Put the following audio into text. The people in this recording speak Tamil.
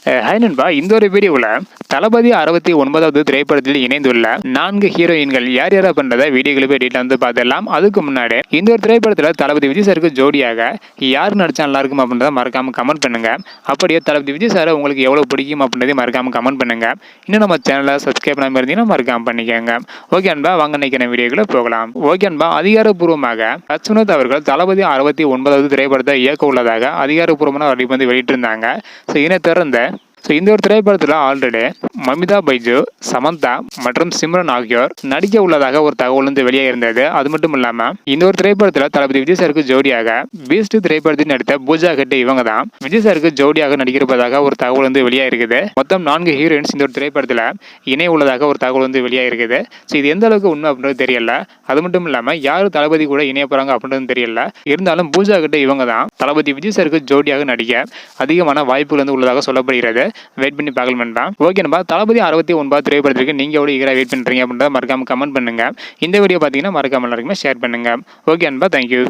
ஹாய் நண்பா, இந்த ஒரு வீடியோவில் தளபதி 69வது திரைப்படத்தில் இணைந்துள்ள 4 ஹீரோயின்கள் யார் யாரா பண்றதை வீடியோக்களை போய் டீட்டெயில் வந்து பார்த்துடலாம். அதுக்கு முன்னாடி இந்த ஒரு திரைப்படத்தில் தளபதி விஜய் சாருக்கு ஜோடியாக யார் நடிச்சா நல்லா இருக்கும் அப்படின்றத மறக்காம கமெண்ட் பண்ணுங்க. அப்படியே தளபதி விஜய் சாரை உங்களுக்கு எவ்வளவு பிடிக்கும் அப்படின்றதையும் மறக்காம கமெண்ட் பண்ணுங்க. இன்னும் நம்ம சேனலை சப்ஸ்கிரைப் பண்ணாம இருந்தீங்கன்னா மறக்காம பண்ணிக்கோங்க. ஓகே அன்பா, வாங்க நினைக்கிற வீடியோக்களை போகலாம். ஓகே அன்பா, அதிகாரப்பூர்வமாக அச்சுனத் அவர்கள் தளபதி 69வது திரைப்படத்தை இயக்க உள்ளதாக அதிகாரப்பூர்வமான அறிவிப்பு வந்து வெளியிட்டிருந்தாங்க. இதனை தொடர்ந்து இந்த ஒரு திரைப்படத்தில் ஆல்ரெடி மமிதா பைஜு, சமந்தா மற்றும் சிம்ரன் ஆகியோர் நடிக்க உள்ளதாக ஒரு தகவல் வந்து வெளியே இருந்தது. அது மட்டும் இல்லாம இந்த ஒரு திரைப்படத்தில் தளபதி விஜய் சாருக்கு ஜோடியாக பீஸ்ட் திரைப்படத்தில் நடித்த பூஜா ஹெக்டே இவங்க தான் விஜய் சாருக்கு ஜோடியாக நடிக்கிறதாக ஒரு தகவல் வந்து வெளியே இருக்குது. மொத்தம் 4 ஹீரோயின்ஸ் இந்த ஒரு திரைப்படத்தில் இணை உள்ளதாக ஒரு தகவல் வந்து வெளியே இருக்குது. இது எந்த அளவுக்கு உண்மை அப்படின்றது தெரியல. அது மட்டும் இல்லாம யாரு தளபதி கூட இணைய போறாங்க அப்படின்றது தெரியல. இருந்தாலும் பூஜா ஹெக்டே இவங்க தான் தளபதி விஜய் சாருக்கு ஜோடியாக நடிக்க அதிகமான வாய்ப்புகள் வந்து உள்ளதாக சொல்லப்படுகிறது. வெயிட் பண்ணி பார்க்கலாம் வேண்டாம். ஓகே நண்பா, தளபதி 69 திரைப்படத்திற்கு நீங்க எவ்வளவு ஈகரா வெயிட் பண்றீங்க அப்படின்றத மறக்காம கமெண்ட் பண்ணுங்க. இந்த வீடியோ பார்த்தீங்கன்னா மறக்காம எல்லாருக்குமே ஷேர் பண்ணுங்க. ஓகே நண்பா, தேங்க்யூ.